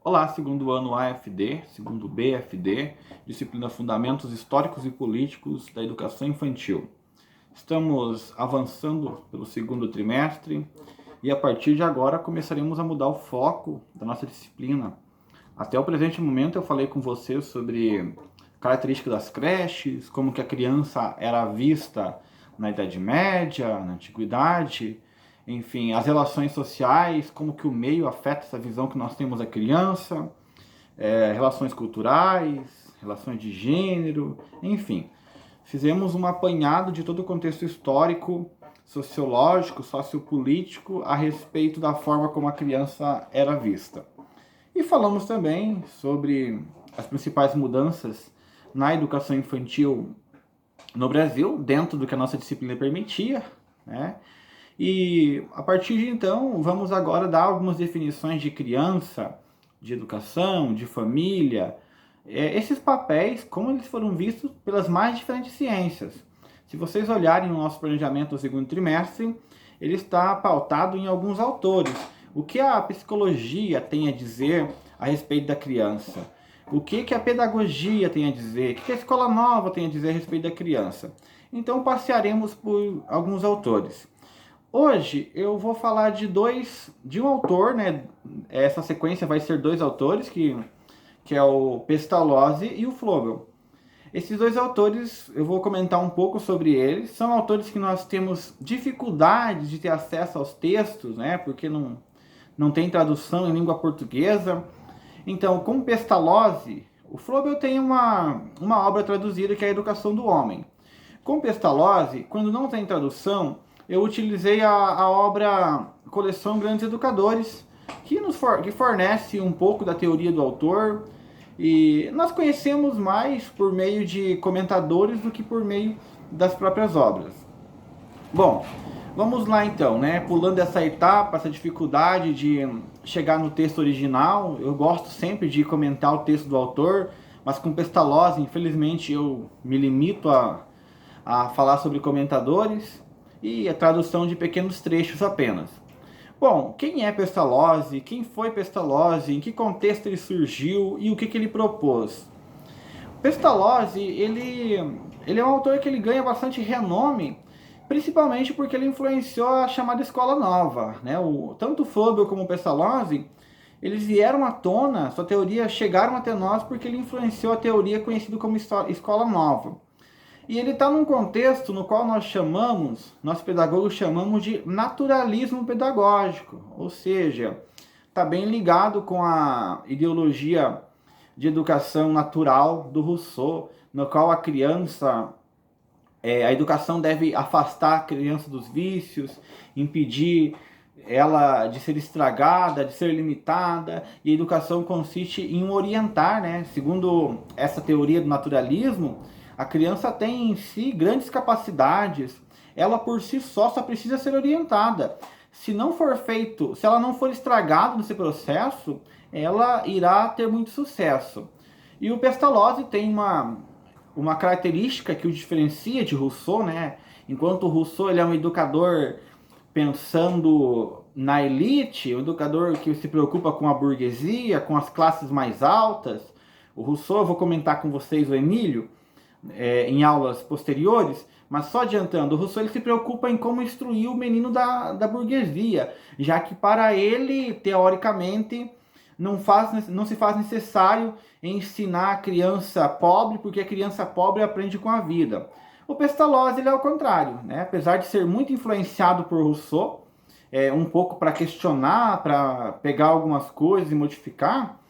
Olá, segundo ano AFD, segundo BFD, disciplina Fundamentos Históricos e Políticos da Educação Infantil. Estamos avançando pelo segundo trimestre e a partir de agora começaremos a mudar o foco da nossa disciplina. Até o presente momento eu falei com você sobre características das creches, como que a criança era vista na Idade Média, na Antiguidade, enfim, as relações sociais, como que o meio afeta essa visão que nós temos da criança, relações culturais, relações de gênero, enfim. Fizemos um apanhado de todo o contexto histórico, sociológico, sociopolítico a respeito da forma como a criança era vista. E falamos também sobre as principais mudanças na educação infantil no Brasil, dentro do que a nossa disciplina permitia, né? E a partir de então, vamos agora dar algumas definições de criança, de educação, de família, esses papéis, como eles foram vistos pelas mais diferentes ciências. Se vocês olharem o nosso planejamento do segundo trimestre, ele está pautado em alguns autores. O que a psicologia tem a dizer a respeito da criança? O que a pedagogia tem a dizer? O que a escola nova tem a dizer a respeito da criança? Então, passearemos por alguns autores. Hoje eu vou falar de um autor, né? Essa sequência vai ser dois autores, que é o Pestalozzi e o Flobel. Esses dois autores, eu vou comentar um pouco sobre eles. São autores que nós temos dificuldade de ter acesso aos textos, né? Porque não tem tradução em língua portuguesa. Então, com Pestalozzi, o Flobel tem uma obra traduzida que é a Educação do Homem. Com Pestalozzi, quando não tem tradução, eu utilizei a obra Coleção Grandes Educadores, que fornece um pouco da teoria do autor, e nós conhecemos mais por meio de comentadores do que por meio das próprias obras. Bom, vamos lá então, né? Pulando essa etapa, essa dificuldade de chegar no texto original, eu gosto sempre de comentar o texto do autor, mas com Pestalozzi, infelizmente, eu me limito a falar sobre comentadores e a tradução de pequenos trechos apenas. Bom, quem é Pestalozzi? Quem foi Pestalozzi? Em que contexto ele surgiu e o que ele propôs? Pestalozzi, ele é um autor que ele ganha bastante renome, principalmente porque ele influenciou a chamada Escola Nova, né? Tanto o Flobel como o Pestalozzi, eles vieram à tona, sua teoria chegaram até nós porque ele influenciou a teoria conhecida como Escola Nova. E ele está num contexto no qual nós pedagogos chamamos de naturalismo pedagógico, ou seja, está bem ligado com a ideologia de educação natural do Rousseau, no qual a educação deve afastar a criança dos vícios, impedir ela de ser estragada, de ser limitada, e a educação consiste em orientar, né? Segundo essa teoria do naturalismo, a criança tem em si grandes capacidades, ela por si só precisa ser orientada. Se não for feito, se ela não for estragada nesse processo, ela irá ter muito sucesso. E o Pestalozzi tem uma característica que o diferencia de Rousseau, né? Enquanto o Rousseau ele é um educador pensando na elite, um educador que se preocupa com a burguesia, com as classes mais altas. O Rousseau, eu vou comentar com vocês o Emílio, em aulas posteriores, mas só adiantando, o Rousseau ele se preocupa em como instruir o menino da burguesia, já que para ele, teoricamente, não se faz necessário ensinar a criança pobre, porque a criança pobre aprende com a vida. O Pestalozzi ele é o contrário, né? Apesar de ser muito influenciado por Rousseau, um pouco para questionar, para pegar algumas coisas e modificar,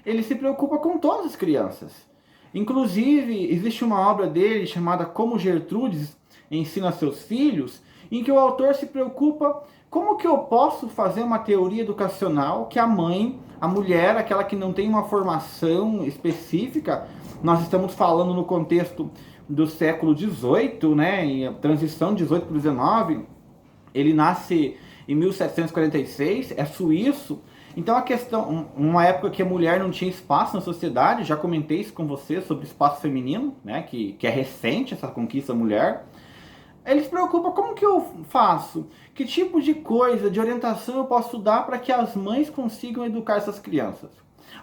ele se preocupa com todas as crianças. Inclusive, existe uma obra dele chamada Como Gertrudes Ensina Seus Filhos, em que o autor se preocupa como que eu posso fazer uma teoria educacional que a mãe, a mulher, aquela que não tem uma formação específica, nós estamos falando no contexto do século XVIII, né, em transição 18 para 19, ele nasce em 1746, é suíço. Então a questão, uma época que a mulher não tinha espaço na sociedade, já comentei isso com você sobre o espaço feminino, né, que é recente essa conquista da mulher. Ele se preocupa, como que eu faço? Que tipo de coisa, de orientação eu posso dar para que as mães consigam educar essas crianças?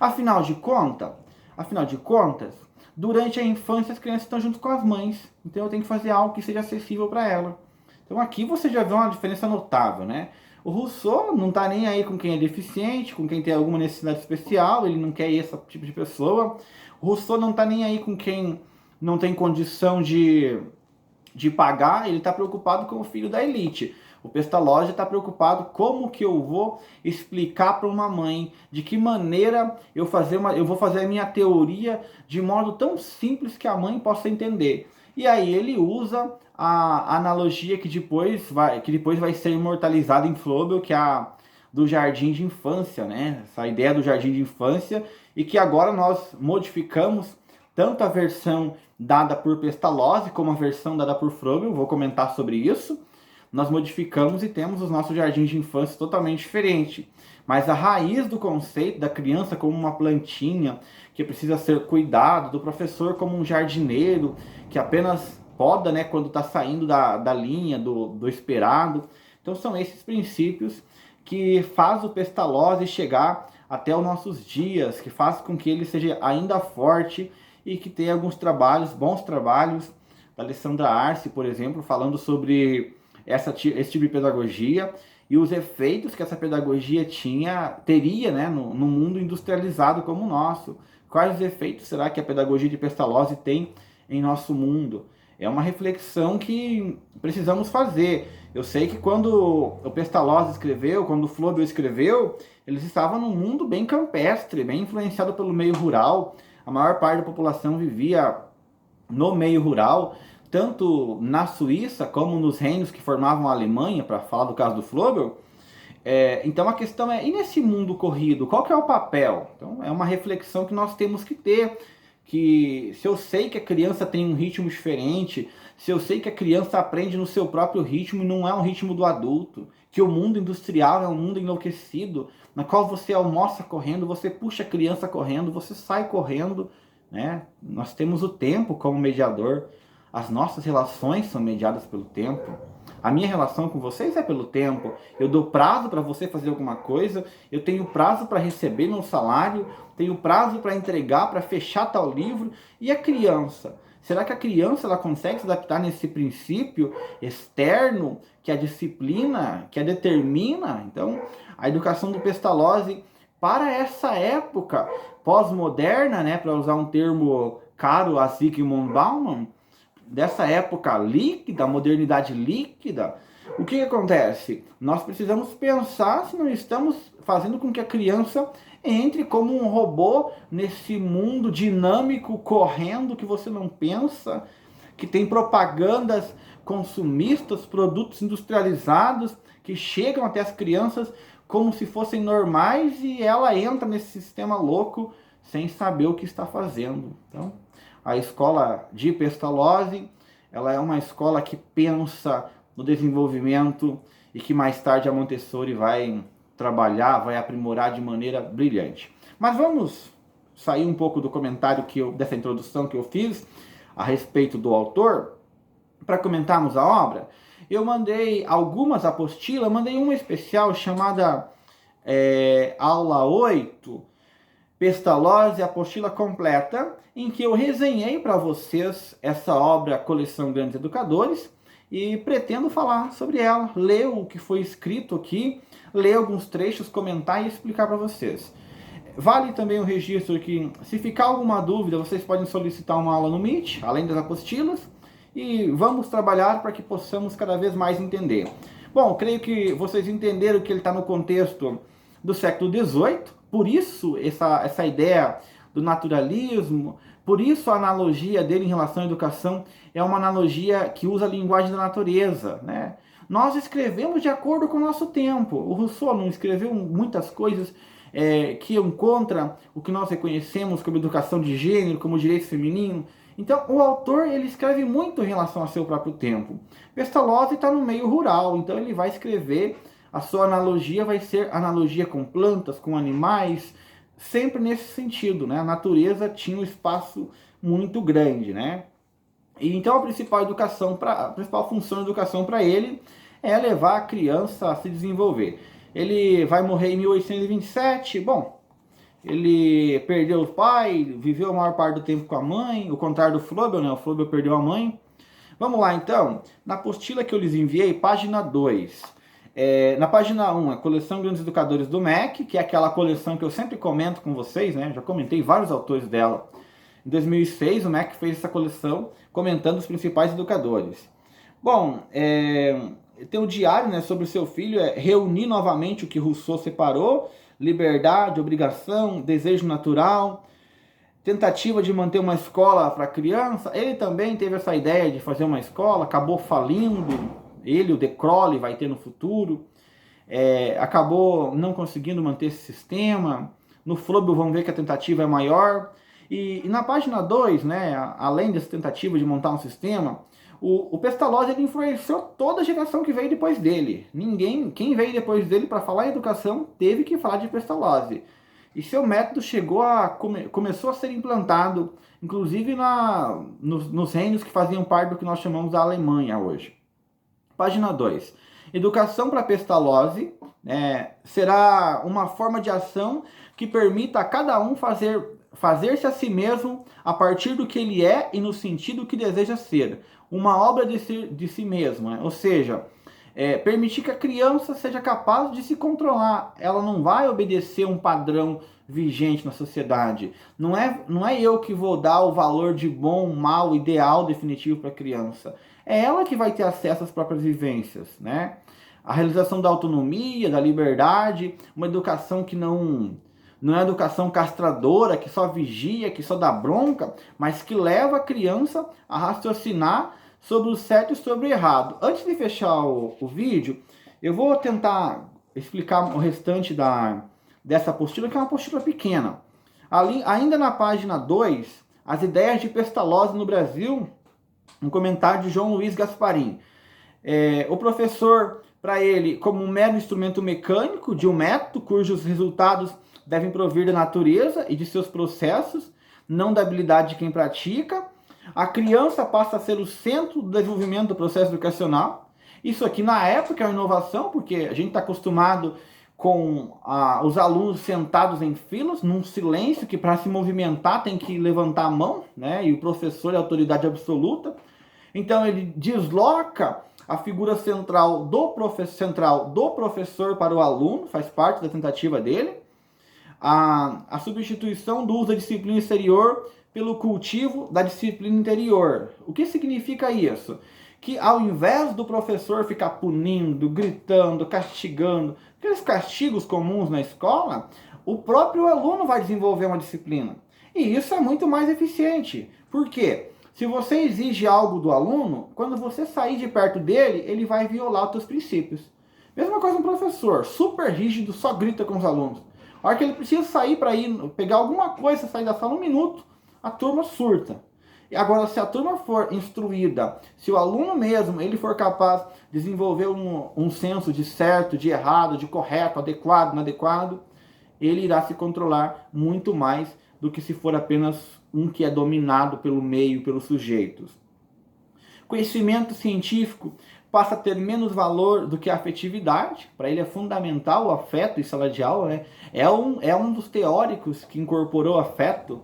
Afinal de contas, durante a infância as crianças estão junto com as mães, então eu tenho que fazer algo que seja acessível para ela. Então aqui você já vê uma diferença notável, né? O Rousseau não está nem aí com quem é deficiente, com quem tem alguma necessidade especial, ele não quer esse tipo de pessoa. O Rousseau não está nem aí com quem não tem condição de pagar, ele está preocupado com o filho da elite. O Pestalozzi está preocupado como que eu vou explicar para uma mãe de que maneira eu vou fazer a minha teoria de modo tão simples que a mãe possa entender. E aí ele usa a analogia que depois vai ser imortalizada em Froebel, que é a do jardim de infância, né? Essa ideia do jardim de infância, e que agora nós modificamos tanto a versão dada por Pestalozzi como a versão dada por Froebel. Vou comentar sobre isso. Nós modificamos e temos os nossos jardins de infância totalmente diferentes. Mas a raiz do conceito da criança como uma plantinha que precisa ser cuidado, do professor como um jardineiro que apenas poda, né, quando está saindo da linha, do esperado. Então são esses princípios que faz o Pestalozzi chegar até os nossos dias, que faz com que ele seja ainda forte e que tenha alguns trabalhos, bons trabalhos, da Alessandra Arce, por exemplo, falando sobre esse tipo de pedagogia e os efeitos que essa pedagogia teria, né, no mundo industrializado como o nosso. Quais os efeitos será que a pedagogia de Pestalozzi tem em nosso mundo? É uma reflexão que precisamos fazer. Eu sei que quando o Pestalozzi escreveu, quando o Froebel escreveu, eles estavam num mundo bem campestre, bem influenciado pelo meio rural. A maior parte da população vivia no meio rural, tanto na Suíça como nos reinos que formavam a Alemanha, para falar do caso do Froebel. Então a questão é, e nesse mundo corrido, qual que é o papel? Então é uma reflexão que nós temos que ter, que se eu sei que a criança tem um ritmo diferente, se eu sei que a criança aprende no seu próprio ritmo e não é um ritmo do adulto, que o mundo industrial é um mundo enlouquecido, na qual você almoça correndo, você puxa a criança correndo, você sai correndo, né? Nós temos o tempo como mediador, as nossas relações são mediadas pelo tempo. A minha relação com vocês é pelo tempo. Eu dou prazo para você fazer alguma coisa, eu tenho prazo para receber meu salário, tenho prazo para entregar, para fechar tal livro. E a criança? Será que a criança ela consegue se adaptar nesse princípio externo que a disciplina, que a determina? Então, a educação do Pestalozzi para essa época pós-moderna, né, para usar um termo caro a Zygmunt Bauman, dessa época líquida, modernidade líquida, o que acontece? Nós precisamos pensar se não estamos fazendo com que a criança entre como um robô nesse mundo dinâmico, correndo, que você não pensa, que tem propagandas consumistas, produtos industrializados, que chegam até as crianças como se fossem normais e ela entra nesse sistema louco sem saber o que está fazendo. Então, a escola de Pestalozzi, ela é uma escola que pensa no desenvolvimento e que mais tarde a Montessori vai trabalhar, vai aprimorar de maneira brilhante. Mas vamos sair um pouco do comentário dessa introdução que eu fiz a respeito do autor, para comentarmos a obra. Eu mandei algumas apostilas, mandei uma especial chamada Aula 8, Pestalozzi, apostila completa, em que eu resenhei para vocês essa obra Coleção Grandes Educadores e pretendo falar sobre ela, ler o que foi escrito aqui, ler alguns trechos, comentar e explicar para vocês. Vale também o registro que, se ficar alguma dúvida, vocês podem solicitar uma aula no Meet, além das apostilas, e vamos trabalhar para que possamos cada vez mais entender. Bom, creio que vocês entenderam que ele está no contexto do século XVIII, por isso essa ideia do naturalismo, por isso a analogia dele em relação à educação é uma analogia que usa a linguagem da natureza, né? Nós escrevemos de acordo com o nosso tempo. O Rousseau não escreveu muitas coisas que iam contra o que nós reconhecemos como educação de gênero, como direito feminino. Então, o autor ele escreve muito em relação ao seu próprio tempo. Pestalozzi está no meio rural, então ele vai escrever, a sua analogia vai ser analogia com plantas, com animais, sempre nesse sentido, né? A natureza tinha um espaço muito grande, né? E então a principal função da educação para ele é levar a criança a se desenvolver. Ele vai morrer em 1827, bom, ele perdeu o pai, viveu a maior parte do tempo com a mãe, o contrário do Frobel, né? O Frobel perdeu a mãe. Vamos lá então, na apostila que eu lhes enviei, página 2. Na página 1, a coleção Grandes Educadores do MEC, que é aquela coleção que eu sempre comento com vocês, né? Já comentei vários autores dela. Em 2006, o MEC fez essa coleção comentando os principais educadores. Bom, tem o diário, né, sobre o seu filho, reunir novamente o que Rousseau separou, liberdade, obrigação, desejo natural, tentativa de manter uma escola para criança. Ele também teve essa ideia de fazer uma escola, acabou falindo, ele, o De Crolles, vai ter no futuro, acabou não conseguindo manter esse sistema. No Frobel vamos ver que a tentativa é maior. E na página 2, né, além dessa tentativa de montar um sistema, o Pestalozzi ele influenciou toda a geração que veio depois dele. Quem veio depois dele para falar em educação teve que falar de Pestalozzi. E seu método começou a ser implantado, inclusive nos reinos que faziam parte do que nós chamamos da Alemanha hoje. Página 2. Educação para Pestalozzi será uma forma de ação que permita a cada um fazer-se a si mesmo a partir do que ele é e no sentido que deseja ser. Uma obra de si mesmo, né? Ou seja, permitir que a criança seja capaz de se controlar. Ela não vai obedecer um padrão vigente na sociedade. Não é eu que vou dar o valor de bom, mal, ideal, definitivo para a criança. É ela que vai ter acesso às próprias vivências, né? A realização da autonomia, da liberdade, uma educação que não é uma educação castradora, que só vigia, que só dá bronca, mas que leva a criança a raciocinar sobre o certo e sobre o errado. Antes de fechar o vídeo, eu vou tentar explicar o restante dessa apostila, que é uma apostila pequena. Ainda na página 2, as ideias de Pestalozzi no Brasil, um comentário de João Luiz Gasparim. O professor, para ele, como um mero instrumento mecânico de um método cujos resultados devem provir da natureza e de seus processos, não da habilidade de quem pratica. A criança passa a ser o centro do desenvolvimento do processo educacional. Isso aqui na época é uma inovação, porque a gente está acostumado com os alunos sentados em filas, num silêncio, que para se movimentar tem que levantar a mão, né? E o professor é a autoridade absoluta. Então ele desloca a figura central do professor para o aluno, faz parte da tentativa dele. A substituição do uso da disciplina exterior pelo cultivo da disciplina interior. O que significa isso? Que ao invés do professor ficar punindo, gritando, castigando, aqueles castigos comuns na escola, o próprio aluno vai desenvolver uma disciplina. E isso é muito mais eficiente. Por quê? Se você exige algo do aluno, quando você sair de perto dele, ele vai violar os seus princípios. Mesma coisa um professor, super rígido, só grita com os alunos. A hora que ele precisa sair para ir pegar alguma coisa, sair da sala 1 minuto, a turma surta. E agora, se a turma for instruída, se o aluno mesmo ele for capaz de desenvolver um senso de certo, de errado, de correto, adequado, inadequado, ele irá se controlar muito mais do que se for apenas um que é dominado pelo meio, pelos sujeitos. Conhecimento científico passa a ter menos valor do que a afetividade. Para ele é fundamental o afeto em sala de aula, né? É um dos teóricos que incorporou afeto.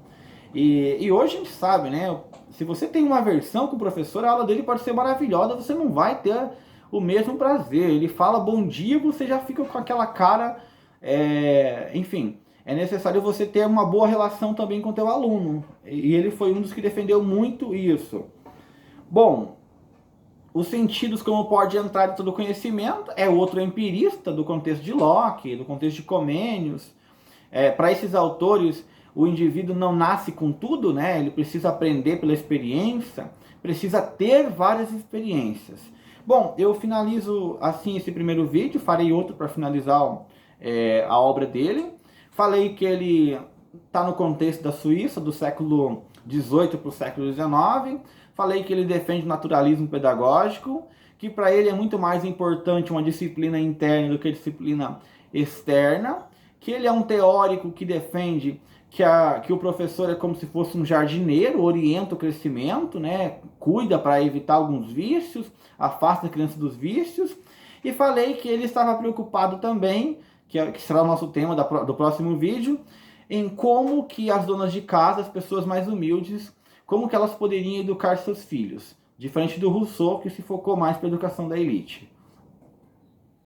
E hoje a gente sabe, né? Se você tem uma aversão com o professor, a aula dele pode ser maravilhosa, você não vai ter o mesmo prazer. Ele fala bom dia, você já fica com aquela cara... Enfim, é necessário você ter uma boa relação também com o teu aluno. E ele foi um dos que defendeu muito isso. Bom, os sentidos como pode entrar em todo o conhecimento é outro empirista do contexto de Locke, do contexto de Comênios. Para esses autores, o indivíduo não nasce com tudo, né? Ele precisa aprender pela experiência, precisa ter várias experiências. Bom, eu finalizo assim esse primeiro vídeo, farei outro para finalizar a obra dele. Falei que ele está no contexto da Suíça, do século XVIII para o século XIX. Falei que ele defende o naturalismo pedagógico, que para ele é muito mais importante uma disciplina interna do que a disciplina externa, que ele é um teórico que defende que o professor é como se fosse um jardineiro, orienta o crescimento, né? Cuida para evitar alguns vícios, afasta a criança dos vícios. E falei que ele estava preocupado também, que será o nosso tema do próximo vídeo, em como que as donas de casa, as pessoas mais humildes, como que elas poderiam educar seus filhos, diferente do Rousseau, que se focou mais para a educação da elite.